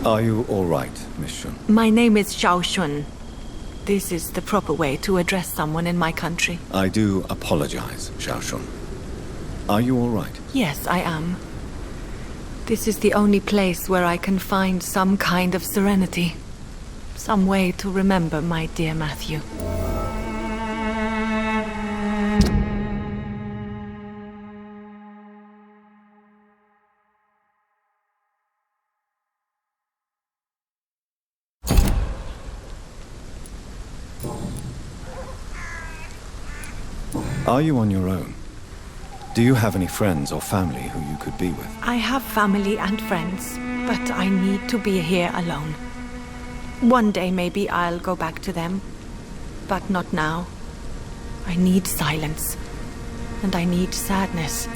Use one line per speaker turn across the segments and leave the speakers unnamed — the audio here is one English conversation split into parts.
Are you all right, Miss Shun?
My name is Xiao Shun. This is the proper way to address someone in my country.
I do apologize, Xiao Shun. Are you all right?
Yes, I am. This is the only place where I can find some kind of serenity. Some way to remember my dear Matthew.
Are you on your own? Do you have any friends or family who you could be with?
I have family and friends, but I need to be here alone. One day maybe I'll go back to them, but not now. I need silence, and I need sadness.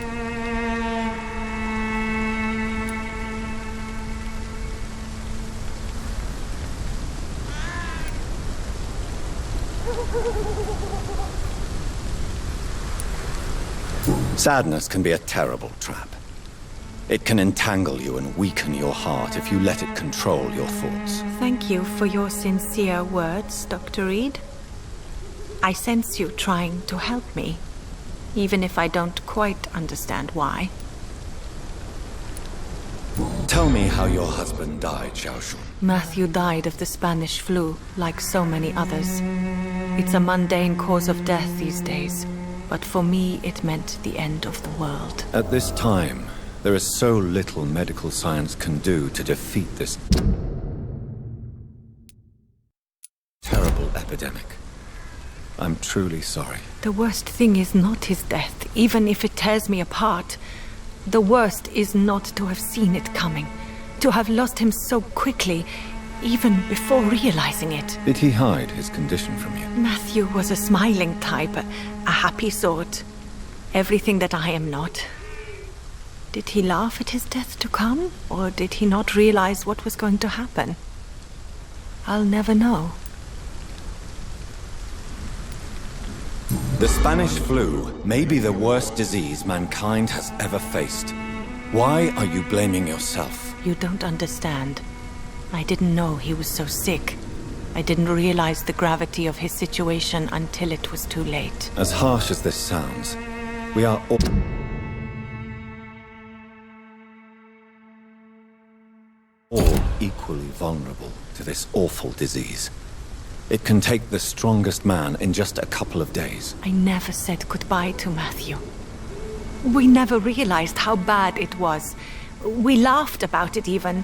Sadness can be a terrible trap. It can entangle you and weaken your heart if you let it control your thoughts.
Thank you for your sincere words, Dr. Reed. I sense you trying to help me, even if I don't quite understand why.
Tell me how your husband died, Xiao Shun.
Matthew died of the Spanish flu, like so many others. It's a mundane cause of death these days, but for me it meant the end of the world.
At this time, there is so little medical science can do to defeat this terrible epidemic. I'm truly sorry.
The worst thing is not his death, even if it tears me apart. The worst is not to have seen it coming, to have lost him so quickly, even before realizing it.
Did he hide his condition from you?
Matthew was a smiling type, a happy sort. Everything that I am not. Did he laugh at his death to come, or did he not realize what was going to happen? I'll never know.
The Spanish flu may be the worst disease mankind has ever faced. Why are you blaming yourself?
You don't understand. I didn't know he was so sick. I didn't realize the gravity of his situation until it was too late.
As harsh as this sounds, we are all equally vulnerable to this awful disease. It can take the strongest man in just a couple of days.
I never said goodbye to Matthew. We never realized how bad it was. We laughed about it even.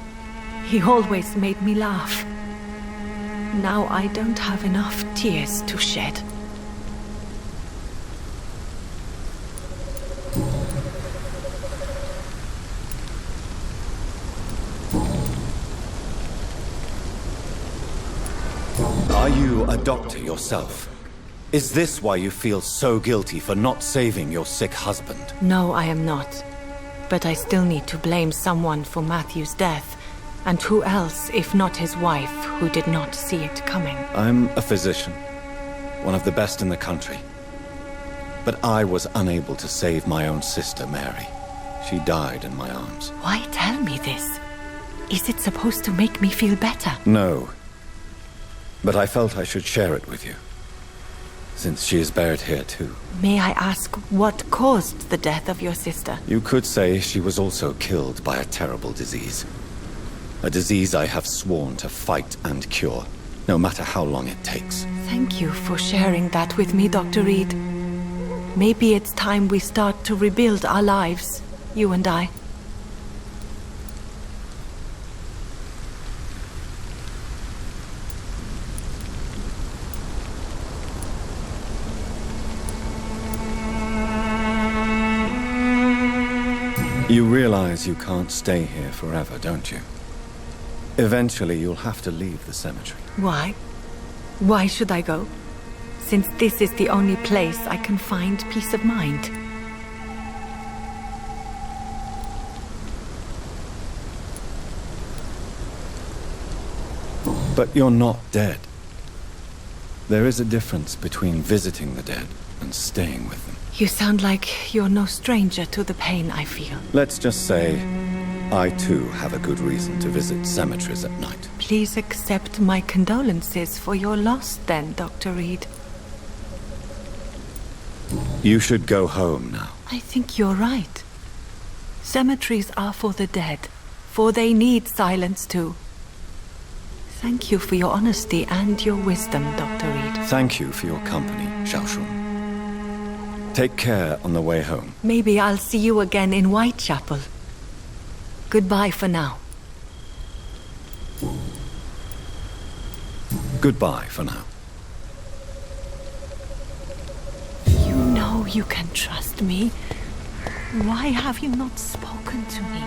He always made me laugh. Now I don't have enough tears to shed.
Are you a doctor yourself? Is this why you feel so guilty for not saving your sick husband?
No, I am not. But I still need to blame someone for Matthew's death. And who else, if not his wife, who did not see it coming?
I'm a physician, one of the best in the country. But I was unable to save my own sister, Mary. She died in my arms.
Why tell me this? Is it supposed to make me feel better?
No. But I felt I should share it with you, since she is buried here too.
May I ask what caused the death of your sister?
You could say she was also killed by a terrible disease. A disease I have sworn to fight and cure, no matter how long it takes.
Thank you for sharing that with me, Dr. Reed. Maybe it's time we start to rebuild our lives, you and I.
You realize you can't stay here forever, don't you? Eventually, you'll have to leave the cemetery.
Why? Why should I go? Since this is the only place I can find peace of mind.
But you're not dead. There is a difference between visiting the dead and staying with them.
You sound like you're no stranger to the pain I feel.
Let's just say, I too have a good reason to visit cemeteries at night.
Please accept my condolences for your loss then, Dr. Reed.
You should go home now.
I think you're right. Cemeteries are for the dead, for they need silence too. Thank you for your honesty and your wisdom, Dr. Reed.
Thank you for your company, Xiaoshun. Take care on the way home.
Maybe I'll see you again in Whitechapel. Goodbye for now.
Goodbye for now.
You know you can trust me. Why have you not spoken to me?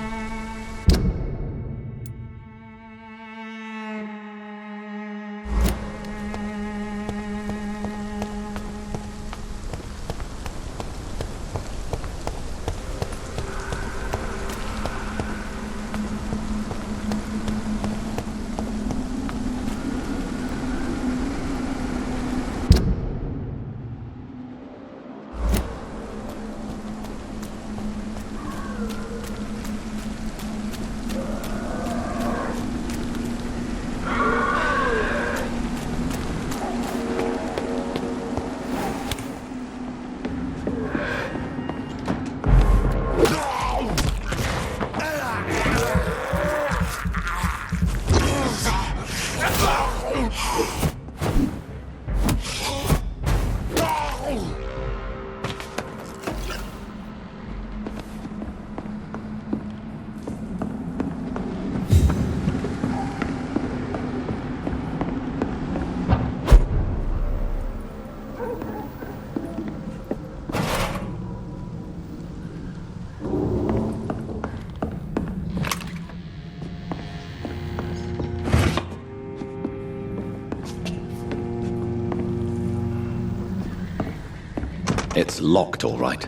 It's locked, all right.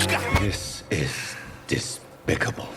This is despicable.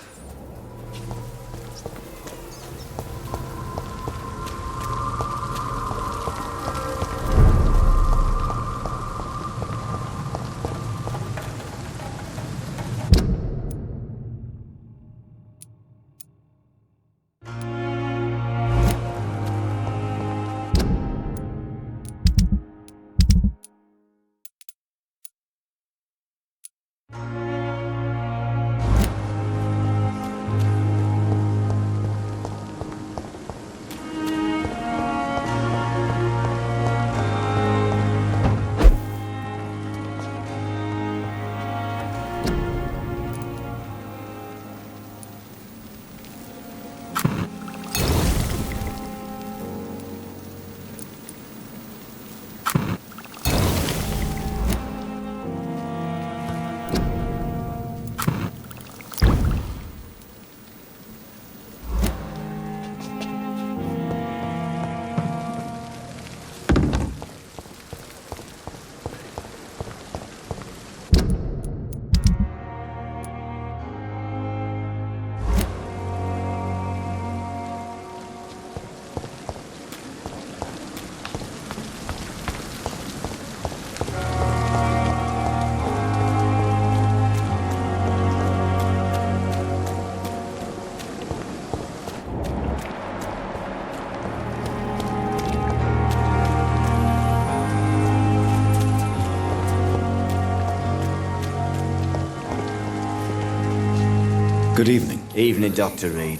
Good evening.
Evening, Dr. Reed.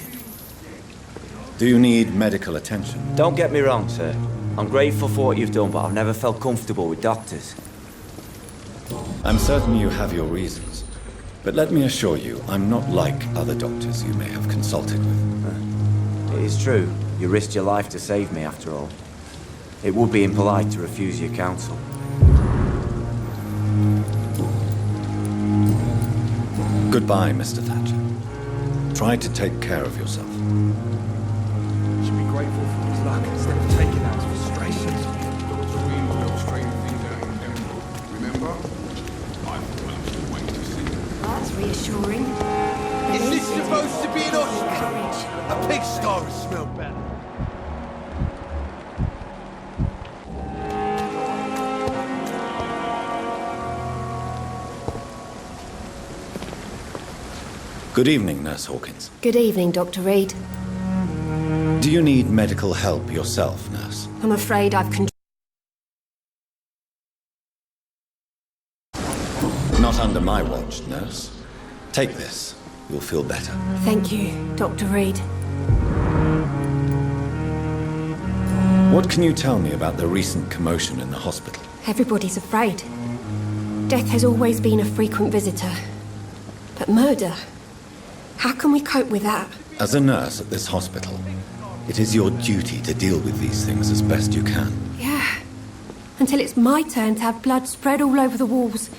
Do you need medical attention?
Don't get me wrong, sir. I'm grateful for what you've done, but I've never felt comfortable with doctors.
I'm certain you have your reasons. But let me assure you, I'm not like other doctors you may have consulted with.
It is true. You risked your life to save me, after all. It would be impolite to refuse your counsel.
Goodbye, Mr. Thatcher. Try to take care of yourself.
Should be grateful for his luck instead of taking out his frustrations.
Remember? I'm willing to wait to see.
That's reassuring.
Is this supposed to be an ostrich?
Courage.
A pigsty would smell better.
Good evening, Nurse Hawkins.
Good evening, Dr. Reed.
Do you need medical help yourself, Nurse?
I'm afraid I've
Not under my watch, Nurse. Take this. You'll feel better.
Thank you, Dr. Reed.
What can you tell me about the recent commotion in the hospital?
Everybody's afraid. Death has always been a frequent visitor. But murder? How can we cope with that?
As a nurse at this hospital, it is your duty to deal with these things as best you can.
Yeah. Until it's my turn to have blood spread all over the walls.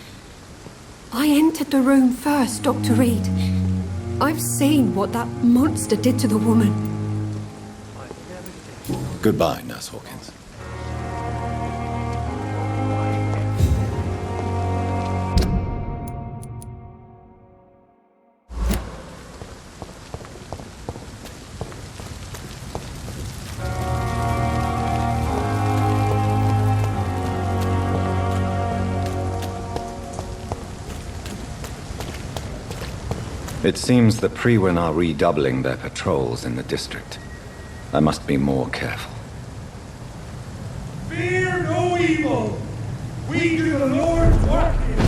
I entered the room first, Dr. Reed. I've seen what that monster did to the woman.
Goodbye, Nurse Hawkins. It seems the Priwen are redoubling their patrols in the district. I must be more careful.
Fear no evil! We do the Lord's work here!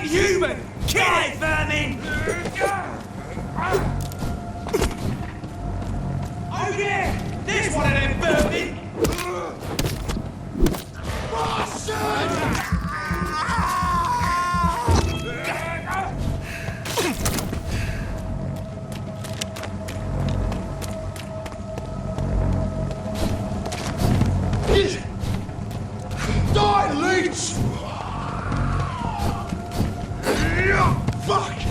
Human! Kill it, vermin! Oh yeah! There's one of them vermin!
Fuck!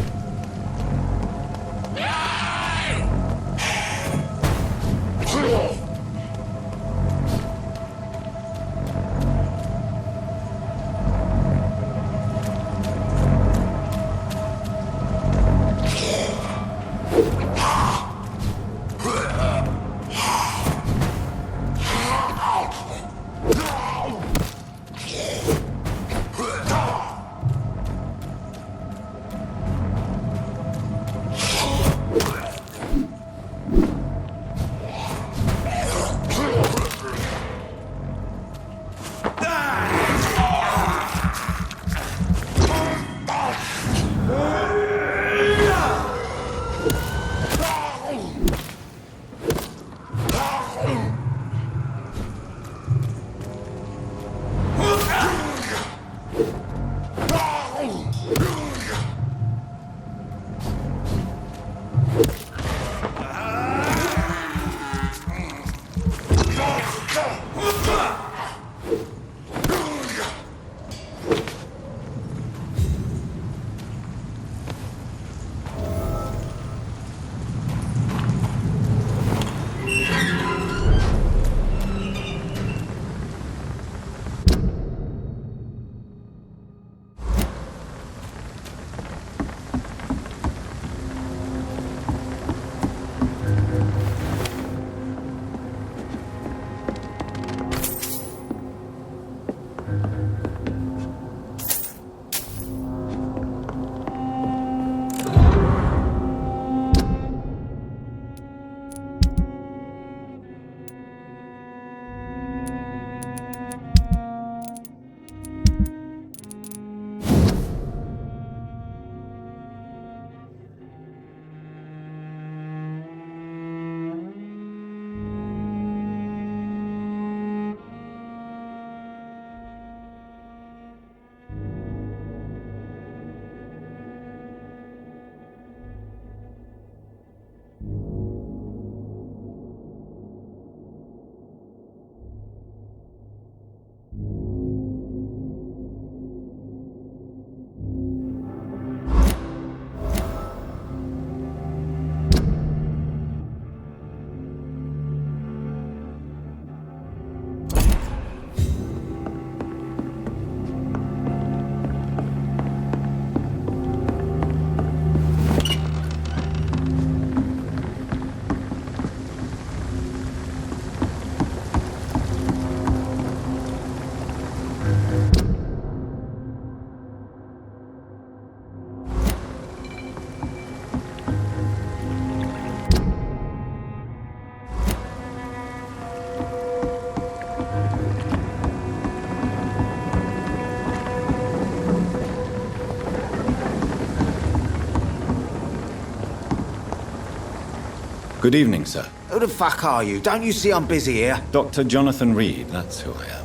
Good evening, sir.
Who the fuck are you? Don't you see I'm busy here?
Dr. Jonathan Reed, that's who I am.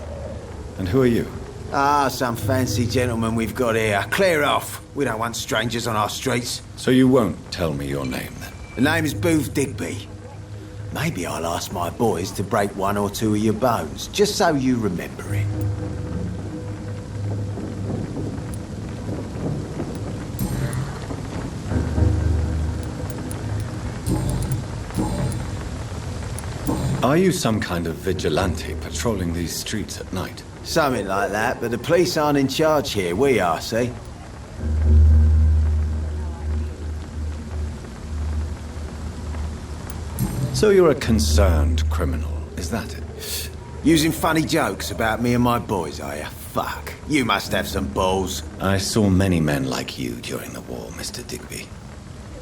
And who are you?
Ah, some fancy gentleman we've got here. Clear off. We don't want strangers on our streets.
So you won't tell me your name, then?
The name is Booth Digby. Maybe I'll ask my boys to break one or two of your bones, just so you remember it.
Are you some kind of vigilante patrolling these streets at night?
Something like that, but the police aren't in charge here. We are, see?
So you're a concerned criminal, is that it?
Using funny jokes about me and my boys, are you? Fuck. You must have some balls.
I saw many men like you during the war, Mr. Digby.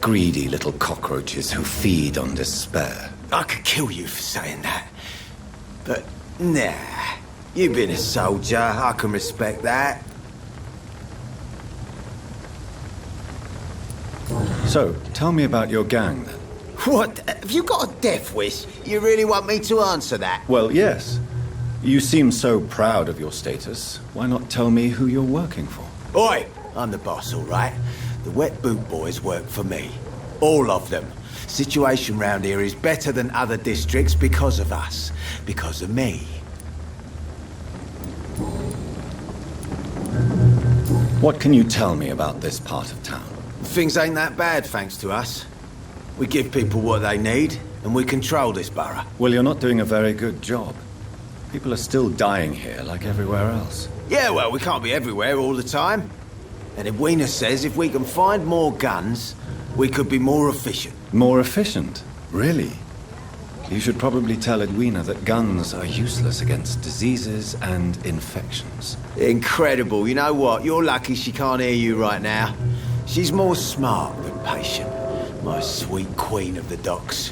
Greedy little cockroaches who feed on despair.
I could kill you for saying that. But, nah. You've been a soldier. I can respect that.
So, tell me about your gang, then.
What? Have you got a death wish? You really want me to answer that?
Well, yes. You seem so proud of your status. Why not tell me who you're working for?
Oi! I'm the boss, all right? The Wet Boot Boys work for me. All of them. Situation round here is better than other districts because of us. Because of me.
What can you tell me about this part of town?
Things ain't that bad, thanks to us. We give people what they need, and we control this borough.
Well, you're not doing a very good job. People are still dying here like everywhere else.
Yeah, well, we can't be everywhere all the time. And Edwina says if we can find more guns, we could be more efficient.
More efficient? Really? You should probably tell Edwina that guns are useless against diseases and infections.
Incredible. You know what? You're lucky she can't hear you right now. She's more smart than patient. My sweet queen of the docks.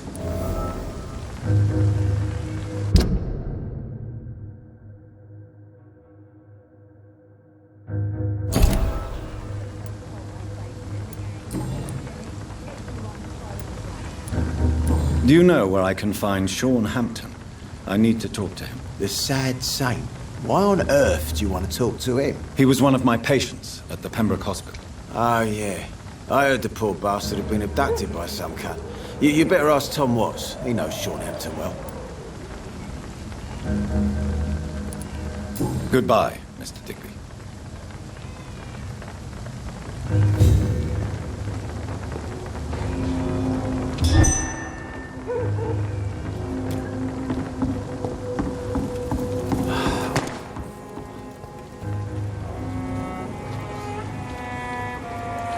Do you know where I can find Sean Hampton? I need to talk to him.
The sad saint. Why on earth do you want to talk to him?
He was one of my patients at the Pembroke Hospital.
Oh, yeah. I heard the poor bastard had been abducted by some cunt. You better ask Tom Watts. He knows Sean Hampton well.
Goodbye, Mr. Digby.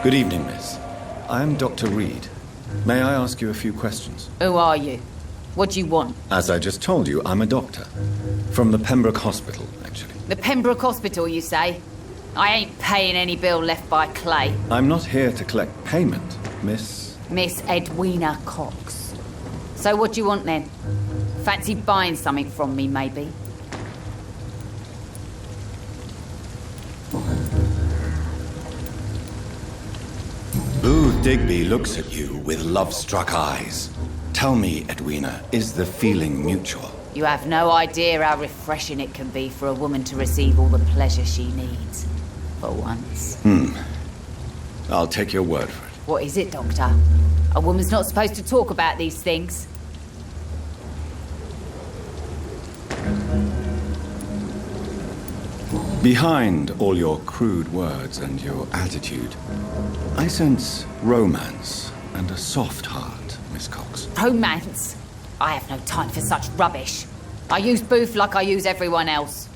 Good evening, miss. I am Dr. Reed. May I ask you a few questions?
Who are you? What do you want?
As I just told you, I'm a doctor. From the Pembroke Hospital, actually.
The Pembroke Hospital, you say? I ain't paying any bill left by Clay.
I'm not here to collect payment, miss.
Miss Edwina Cox. So what do you want then? Fancy buying something from me, maybe?
Booth Digby looks at you with love-struck eyes. Tell me, Edwina, is the feeling mutual?
You have no idea how refreshing it can be for a woman to receive all the pleasure she needs. For once.
I'll take your word for it.
What is it, Doctor? A woman's not supposed to talk about these things.
Behind all your crude words and your attitude, I sense romance and a soft heart, Miss Cox.
Romance? I have no time for such rubbish. I use Booth like I use everyone else.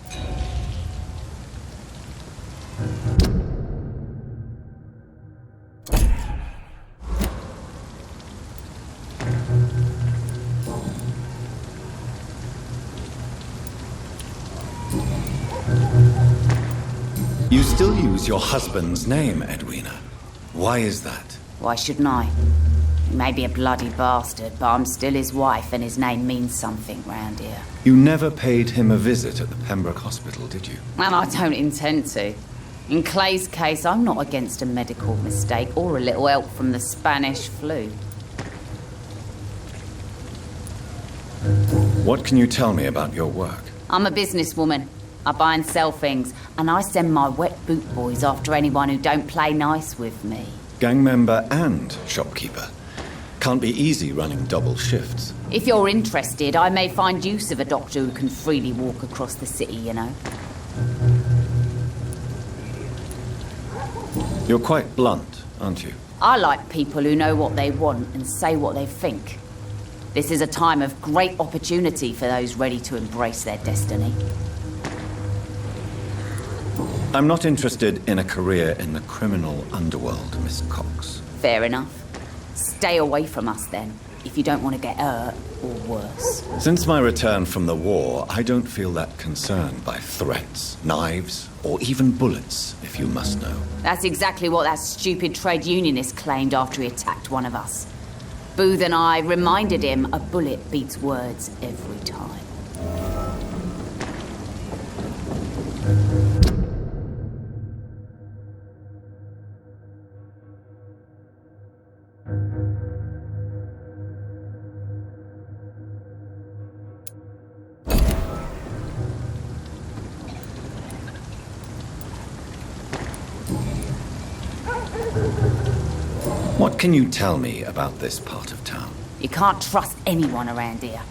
You still use your husband's name, Edwina. Why is that?
Why shouldn't I? He may be a bloody bastard, but I'm still his wife and his name means something round here.
You never paid him a visit at the Pembroke Hospital, did you?
And I don't intend to. In Clay's case, I'm not against a medical mistake or a little help from the Spanish flu.
What can you tell me about your work?
I'm a businesswoman. I buy and sell things, and I send my wet boot boys after anyone who don't play nice with me.
Gang member and shopkeeper. Can't be easy running double shifts.
If you're interested, I may find use of a doctor who can freely walk across the city, you know.
You're quite blunt, aren't you?
I like people who know what they want and say what they think. This is a time of great opportunity for those ready to embrace their destiny.
I'm not interested in a career in the criminal underworld, Miss Cox.
Fair enough. Stay away from us then, if you don't want to get hurt or worse.
Since my return from the war, I don't feel that concerned by threats, knives, or even bullets, if you must know.
That's exactly what that stupid trade unionist claimed after he attacked one of us. Booth and I reminded him a bullet beats words every time.
What can you tell me about this part of town?
You can't trust anyone around here.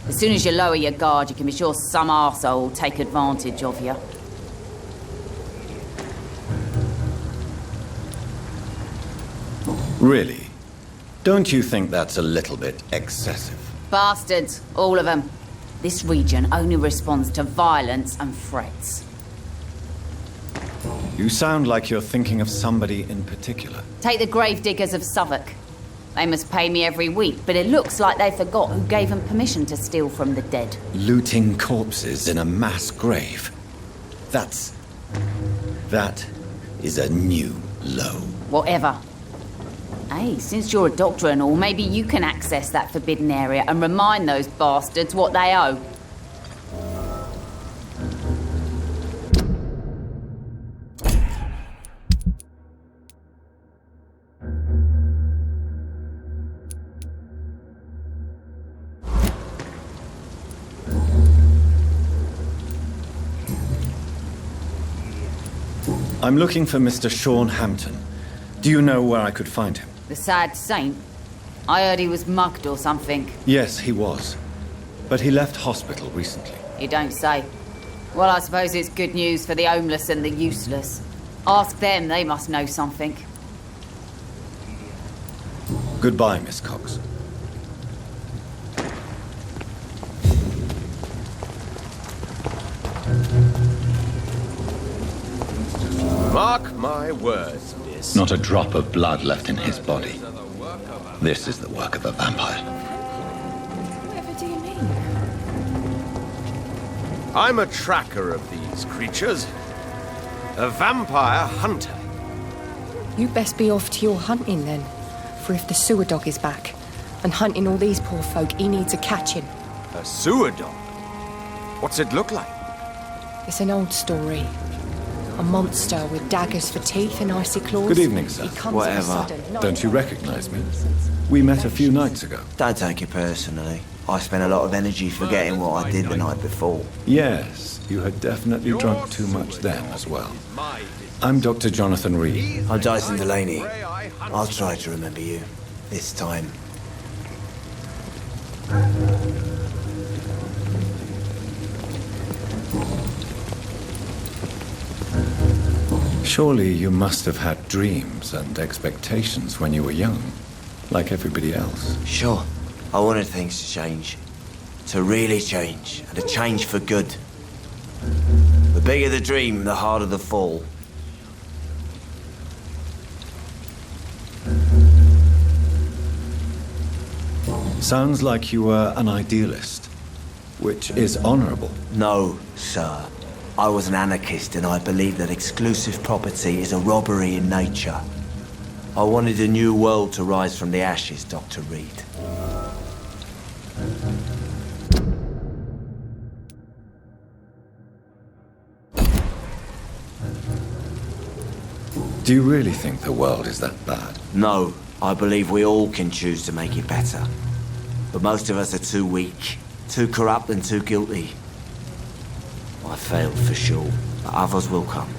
As soon as you lower your guard, you can be sure some arsehole will take advantage of you.
Really? Don't you think that's a little bit excessive?
Bastards, all of them. This region only responds to violence and threats.
You sound like you're thinking of somebody in particular.
Take the gravediggers of Southwark. They must pay me every week, but it looks like they forgot who gave them permission to steal from the dead.
Looting corpses in a mass grave. That is a new low.
Whatever. Hey, since you're a doctor and all, maybe you can access that forbidden area and remind those bastards what they owe.
I'm looking for Mr. Sean Hampton. Do you know where I could find him?
The sad saint? I heard he was mugged or something.
Yes, he was. But he left hospital recently.
You don't say. Well, I suppose it's good news for the homeless and the useless. Ask them, they must know something.
Goodbye, Miss Cox.
Mark my words, miss.
Not a drop of blood left in his body. This is the work of a vampire.
Whatever do you mean?
I'm a tracker of these creatures. A vampire hunter.
You best be off to your hunting then. For if the sewer dog is back and hunting all these poor folk, he needs a catching.
A sewer dog? What's it look like?
It's an old story. A monster with daggers for teeth and icy claws.
Good evening, sir.
He comes
Whatever.
in a sudden,
Don't you recognize me? We met a few nights ago.
Don't take it personally. I spent a lot of energy forgetting what I did the night before.
Yes, you had definitely drunk too much then as well. I'm Dr. Jonathan Reed.
I'm Dyson Delaney. I'll try to remember you. This time.
Surely you must have had dreams and expectations when you were young, like everybody else.
Sure. I wanted things to change. To really change. And to change for good. The bigger the dream, the harder the fall.
Sounds like you were an idealist, which is honorable.
No, sir. I was an anarchist and I believed that exclusive property is a robbery in nature. I wanted a new world to rise from the ashes, Dr. Reed.
Do you really think the world is that bad?
No, I believe we all can choose to make it better. But most of us are too weak, too corrupt and too guilty. I failed for sure, but others will come.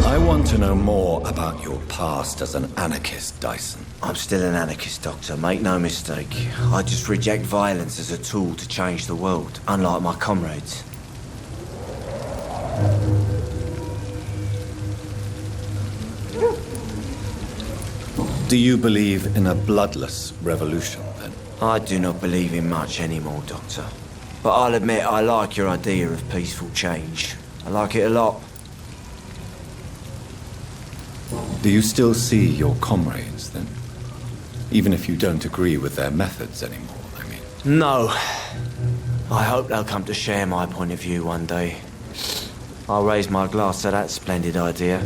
I want to know more about your past as an anarchist, Dyson.
I'm still an anarchist, Doctor, make no mistake. I just reject violence as a tool to change the world, unlike my comrades.
Do you believe in a bloodless revolution, then?
I do not believe in much anymore, Doctor. But I'll admit I like your idea of peaceful change. I like it a lot.
Do you still see your comrades, then? Even if you don't agree with their methods anymore, I mean.
No. I hope they'll come to share my point of view one day. I'll raise my glass to that splendid idea.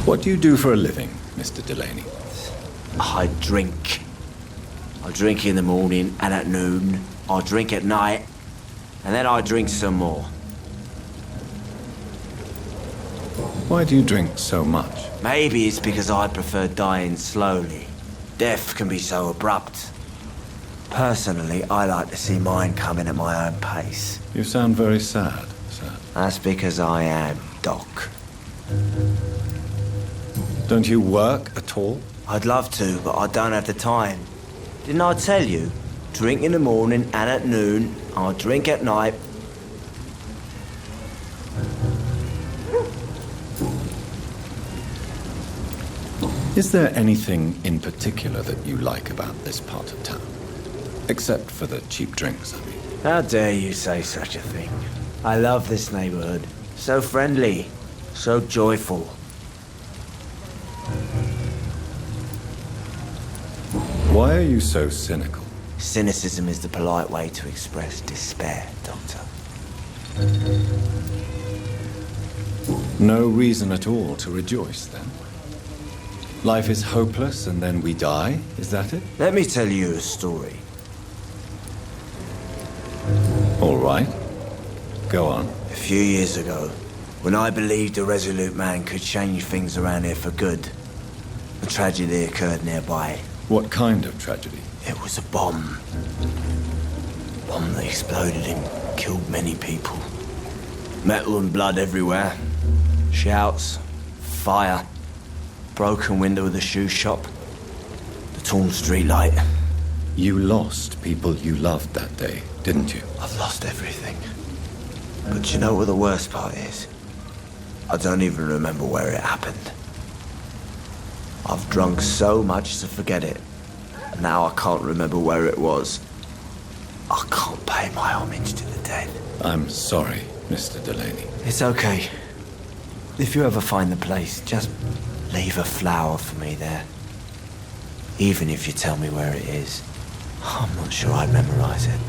What do you do for a living, Mr. Delaney?
I drink. I drink in the morning and at noon. I drink at night. And then I drink some more.
Why do you drink so much?
Maybe it's because I prefer dying slowly. Death can be so abrupt. Personally, I like to see mine coming at my own pace.
You sound very sad, sir.
That's because I am, Doc.
Don't you work at all?
I'd love to, but I don't have the time. Didn't I tell you? Drink in the morning and at noon. I'll drink at night.
Is there anything in particular that you like about this part of town? Except for the cheap drinks, I mean.
How dare you say such a thing? I love this neighborhood. So friendly, so joyful.
Why are you so cynical?
Cynicism is the polite way to express despair, Doctor.
No reason at all to rejoice, then? Life is hopeless and then we die, is that it?
Let me tell you a story.
All right. Go on.
A few years ago, when I believed a resolute man could change things around here for good, a tragedy occurred nearby.
What kind of tragedy?
It was a bomb. A bomb that exploded and killed many people. Metal and blood everywhere. Shouts, fire, broken window of the shoe shop, the torn streetlight.
You lost people you loved that day, didn't you?
I've lost everything. But you know what the worst part is? I don't even remember where it happened. I've drunk so much to forget it. Now I can't remember where it was. I can't pay my homage to the dead.
I'm sorry, Mr. Delaney.
It's okay. If you ever find the place, just leave a flower for me there. Even if you tell me where it is. I'm not sure I'd memorize it.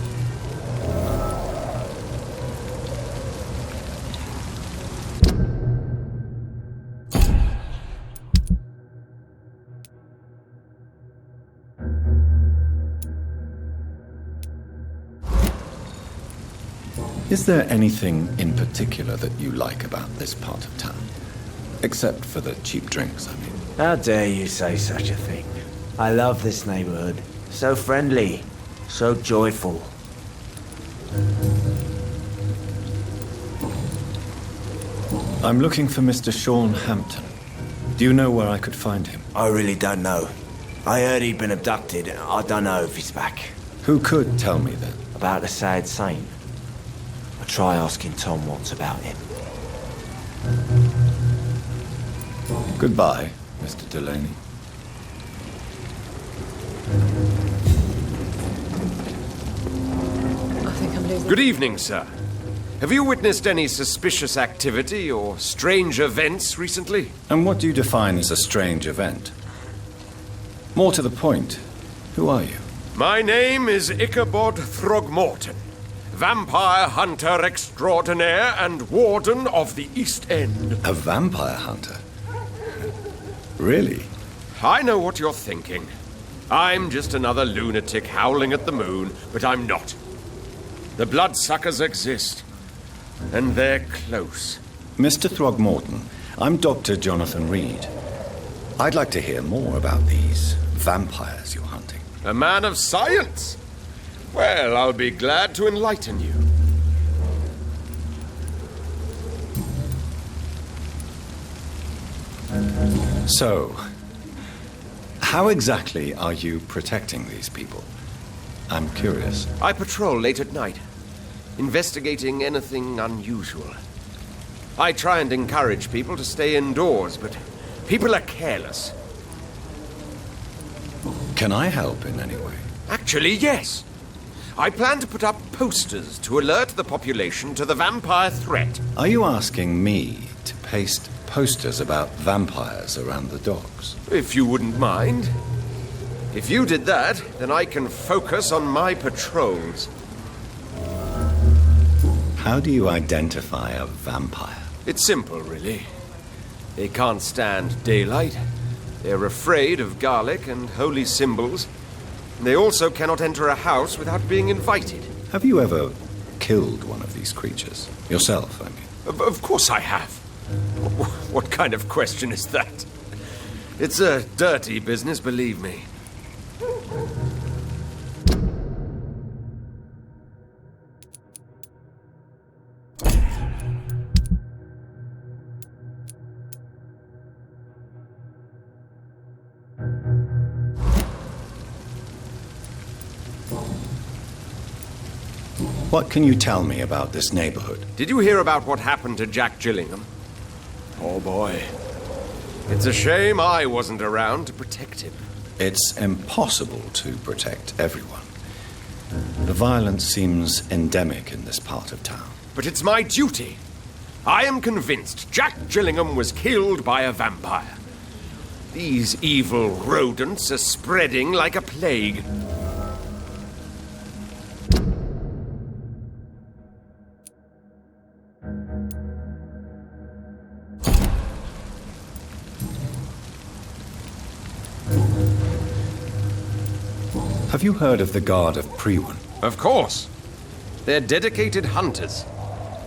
Is there anything in particular that you like about this part of town? Except for the cheap drinks, I mean.
How dare you say such a thing? I love this neighborhood. So friendly, so joyful.
I'm looking for Mr. Sean Hampton. Do you know where I could find him?
I really don't know. I heard he'd been abducted. I don't know if he's back.
Who could tell me then?
About the sad saint. I'll try asking Tom what's about him.
Goodbye, Mr. Delaney.
I think I'm losing...
Good evening, sir. Have you witnessed any suspicious activity or strange events recently?
And what do you define as a strange event? More to the point, who are you?
My name is Ichabod Throgmorton, vampire hunter extraordinaire and warden of the East End.
A vampire hunter? Really?
I know what you're thinking. I'm just another lunatic howling at the moon, but I'm not. The bloodsuckers exist, and they're close.
Mr. Throgmorton, I'm Dr. Jonathan Reed. I'd like to hear more about these vampires you're hunting.
A man of science? Well, I'll be glad to enlighten you.
So, how exactly are you protecting these people? I'm curious.
I patrol late at night, investigating anything unusual. I try and encourage people to stay indoors, but people are careless.
Can I help in any way?
Actually, yes. I plan to put up posters to alert the population to the vampire threat.
Are you asking me to paste posters about vampires around the docks?
If you wouldn't mind. If you did that, then I can focus on my patrols.
How do you identify a vampire?
It's simple, really. They can't stand daylight. They're afraid of garlic and holy symbols. They also cannot enter a house without being invited.
Have you ever killed one of these creatures? Yourself, I mean.
Of course I have. What kind of question is that? It's a dirty business, believe me.
What can you tell me about this neighborhood?
Did you hear about what happened to Jack Gillingham?
Oh boy.
It's a shame I wasn't around to protect him.
It's impossible to protect everyone. The violence seems endemic in this part of town.
But it's my duty. I am convinced Jack Gillingham was killed by a vampire. These evil rodents are spreading like a plague.
Have you heard of the Guard of Priwen?
Of course. They're dedicated hunters.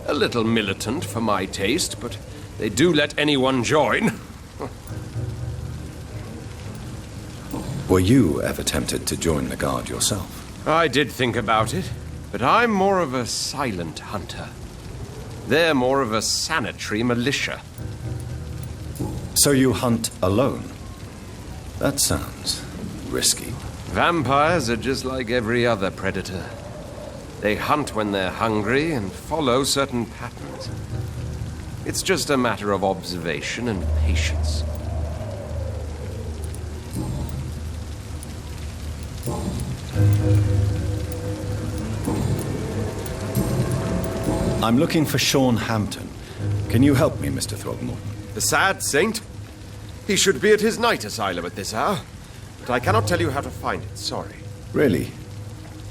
A little militant for my taste, but they do let anyone join.
Were you ever tempted to join the Guard yourself?
I did think about it, but I'm more of a silent hunter. They're more of a sanitary militia.
So you hunt alone? That sounds risky.
Vampires are just like every other predator. They hunt when they're hungry and follow certain patterns. It's just a matter of observation and patience.
I'm looking for Sean Hampton. Can you help me, Mr. Throgmorton?
The sad saint? He should be at his night asylum at this hour. But I cannot tell you how to find it, sorry.
Really?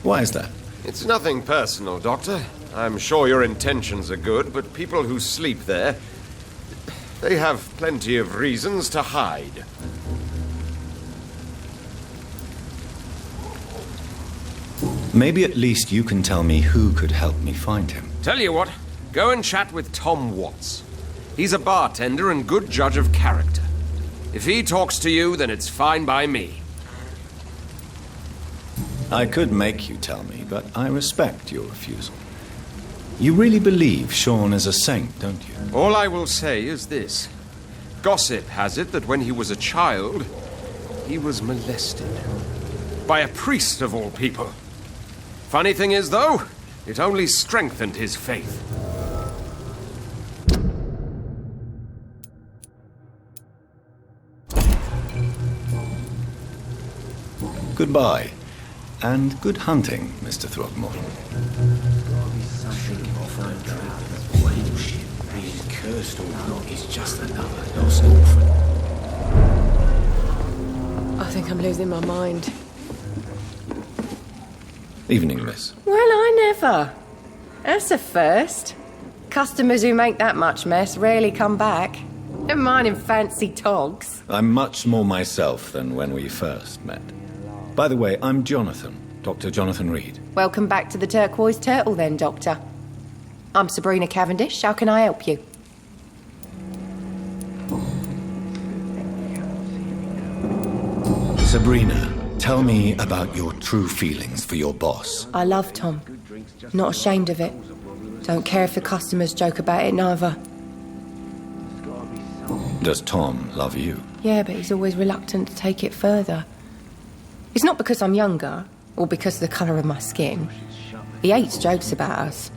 Why is that?
It's nothing personal, Doctor. I'm sure your intentions are good, but people who sleep there, they have plenty of reasons to hide.
Maybe at least you can tell me who could help me find him.
Tell you what, go and chat with Tom Watts. He's a bartender and good judge of character. If he talks to you, then it's fine by me.
I could make you tell me, but I respect your refusal. You really believe Sean is a saint, don't you?
All I will say is this. Gossip has it that when he was a child, he was molested. By a priest of all people. Funny thing is, though, it only strengthened his faith.
Goodbye. And good hunting, Mr. Throgmorton.
Cursed or not, he's just another lost orphan.
I think I'm losing my mind.
Evening, miss.
Well, I never. That's a first. Customers who make that much mess rarely come back. Never mind in fancy togs.
I'm much more myself than when we first met. By the way, I'm Jonathan, Dr. Jonathan Reed.
Welcome back to the Turquoise Turtle then, Doctor. I'm Sabrina Cavendish. How can I help you?
Sabrina, tell me about your true feelings for your boss.
I love Tom. Not ashamed of it. Don't care if the customers joke about it, neither.
Does Tom love you?
Yeah, but he's always reluctant to take it further. It's not because I'm younger, or because of the colour of my skin. He hates jokes about us.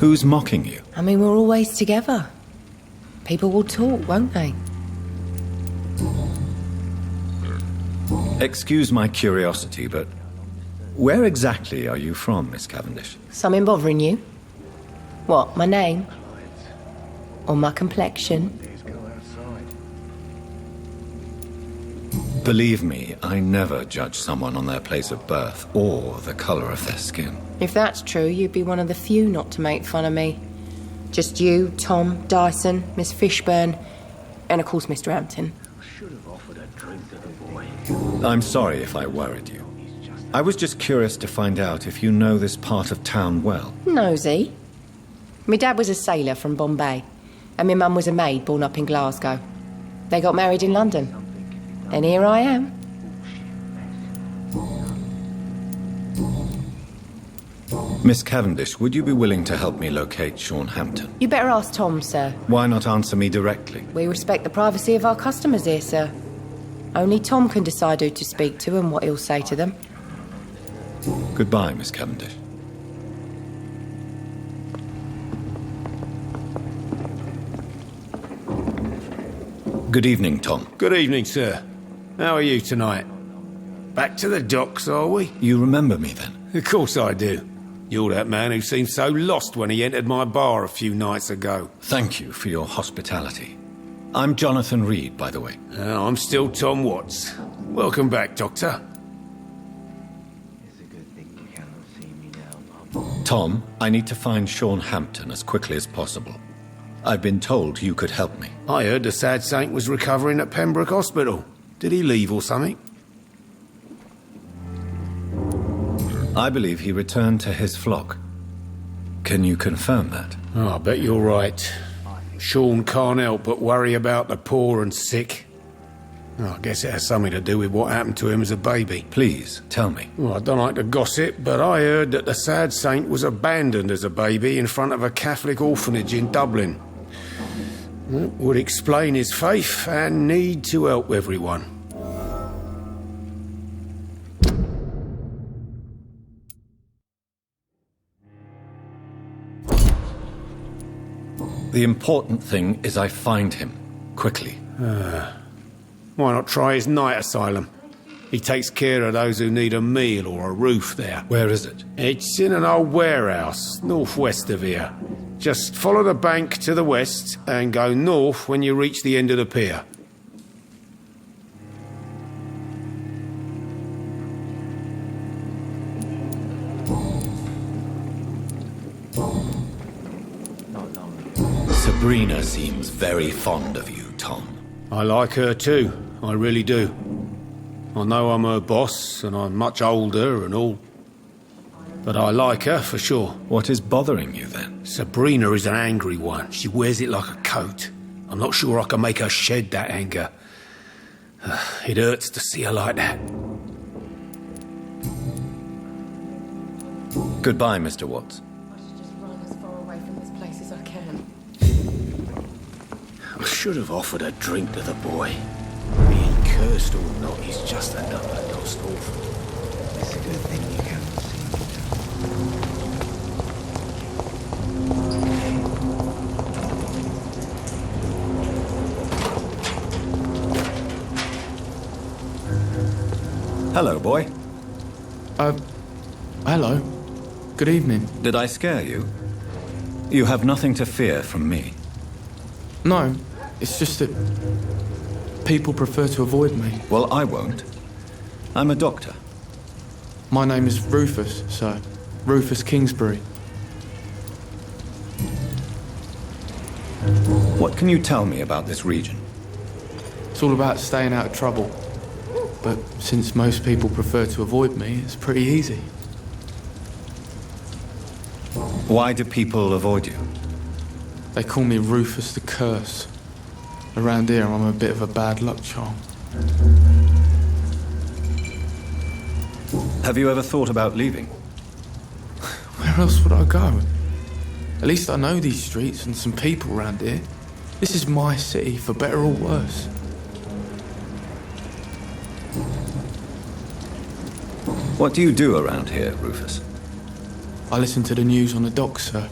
Who's mocking you?
I mean, we're always together. People will talk, won't they?
Excuse my curiosity, but where exactly are you from, Miss Cavendish?
Something bothering you? What, my name? Or my complexion?
Believe me, I never judge someone on their place of birth or the colour of their skin.
If that's true, you'd be one of the few not to make fun of me. Just you, Tom, Dyson, Miss Fishburne, and of course Mr. Hampton.
I'm sorry if I worried you. I was just curious to find out if you know this part of town well.
Nosy. My dad was a sailor from Bombay, and my mum was a maid born up in Glasgow. They got married in London. And here I am.
Miss Cavendish, would you be willing to help me locate Sean Hampton?
You better ask Tom, sir.
Why not answer me directly?
We respect the privacy of our customers here, sir. Only Tom can decide who to speak to and what he'll say to them.
Goodbye, Miss Cavendish. Good evening, Tom.
Good evening, sir. How are you tonight? Back to the docks, are we?
You remember me, then?
Of course I do. You're that man who seemed so lost when he entered my bar a few nights ago.
Thank you for your hospitality. I'm Jonathan Reed, by the way.
I'm still Tom Watts. Welcome back, Doctor.
Tom, I need to find Sean Hampton as quickly as possible. I've been told you could help me.
I heard the sad saint was recovering at Pembroke Hospital. Did he leave or something?
I believe he returned to his flock. Can you confirm that?
Oh, I bet you're right. Sean can't help but worry about the poor and sick. Oh, I guess it has something to do with what happened to him as a baby.
Please, tell me.
Well, I don't like to gossip, but I heard that the sad saint was abandoned as a baby in front of a Catholic orphanage in Dublin. It would explain his faith and need to help everyone.
The important thing is I find him, quickly.
Why not try his night asylum? He takes care of those who need a meal or a roof there.
Where is it?
It's in an old warehouse, northwest of here. Just follow the bank to the west and go north when you reach the end of the pier.
Sabrina seems very fond of you, Tom.
I like her too, I really do. I know I'm her boss, and I'm much older and all. But I like her, for sure.
What is bothering you, then?
Sabrina is an angry one. She wears it like a coat. I'm not sure I can make her shed that anger. It hurts to see her like that.
Goodbye, Mr. Watts.
I should just run as far away from this place as I can.
I should have offered a drink to the boy. Be he cursed or not, he's just another lost orphan.
It's a good thing you can't
Hello, boy.
Hello. Good evening.
Did I scare you? You have nothing to fear from me.
No, it's just that people prefer to avoid me.
Well, I won't. I'm a doctor.
My name is Rufus, sir. Rufus Kingsbury.
What can you tell me about this region?
It's all about staying out of trouble. But since most people prefer to avoid me, it's pretty easy.
Why do people avoid you?
They call me Rufus the Curse. Around here, I'm a bit of a bad luck charm.
Have you ever thought about leaving?
Where else would I go? At least I know these streets and some people around here. This is my city, for better or worse.
What do you do around here, Rufus?
I listen to the news on the docks, sir.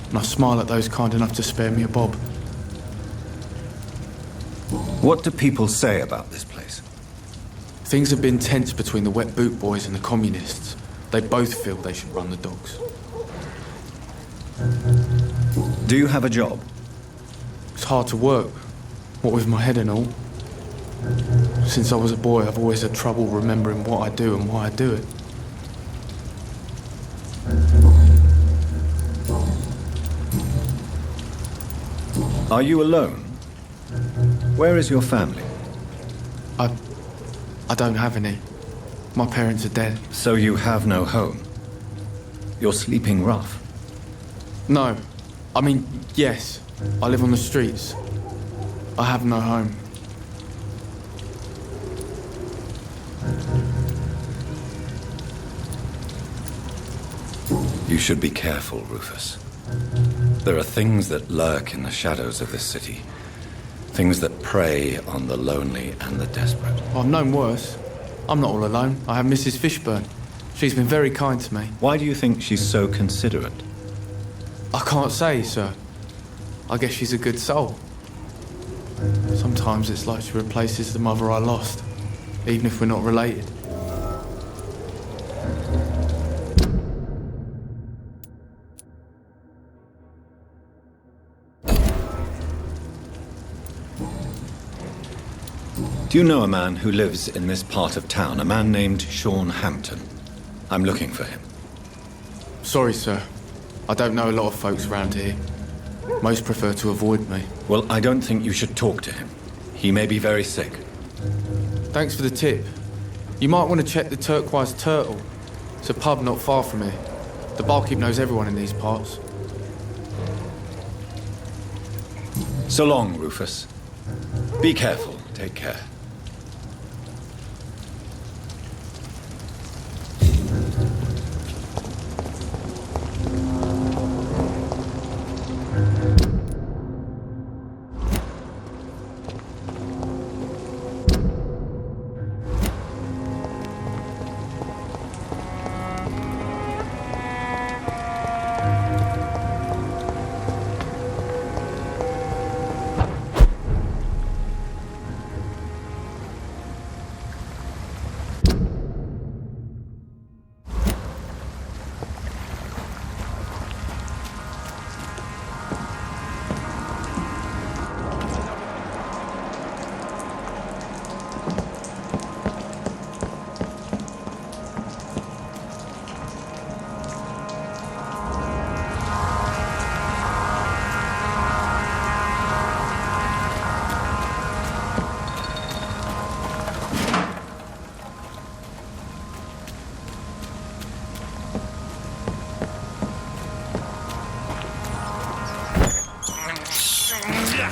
And I smile at those kind enough to spare me a bob.
What do people say about this place?
Things have been tense between the wet boot boys and the communists. They both feel they should run the docks.
Do you have a job?
It's hard to work, what with my head and all. Since I was a boy, I've always had trouble remembering what I do and why I do it.
Are you alone? Where is your family?
I don't have any. My parents are dead.
So you have no home? You're sleeping rough?
No. I mean, yes. I live on the streets. I have no home.
You should be careful, Rufus. There are things that lurk in the shadows of this city. Things that prey on the lonely and the desperate.
I've known worse. I'm not all alone. I have Mrs. Fishburne. She's been very kind to me.
Why do you think she's so considerate?
I can't say, sir. I guess she's a good soul. Sometimes it's like she replaces the mother I lost, even if we're not related.
Do you know a man who lives in this part of town? A man named Sean Hampton. I'm looking for him.
Sorry, sir. I don't know a lot of folks around here. Most prefer to avoid me.
Well, I don't think you should talk to him. He may be very sick.
Thanks for the tip. You might want to check the Turquoise Turtle. It's a pub not far from here. The barkeep knows everyone in these parts.
So long, Rufus. Be careful. Take care.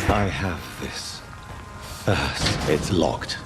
I have this. First, it's locked.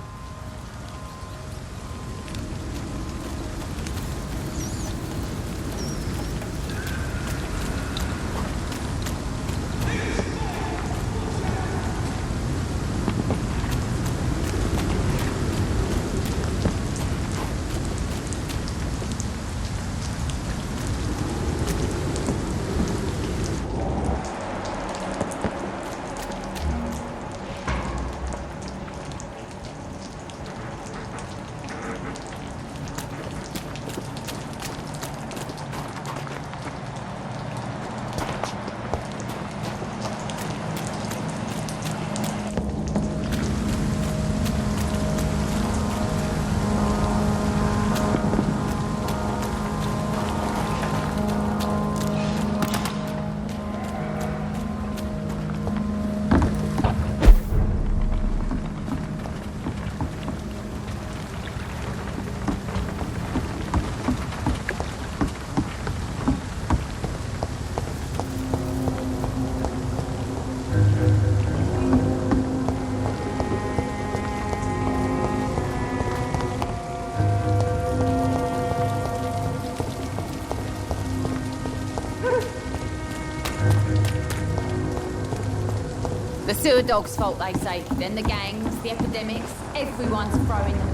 The sewer dog's fault, they say. Then the gangs, the epidemics, everyone's throwing them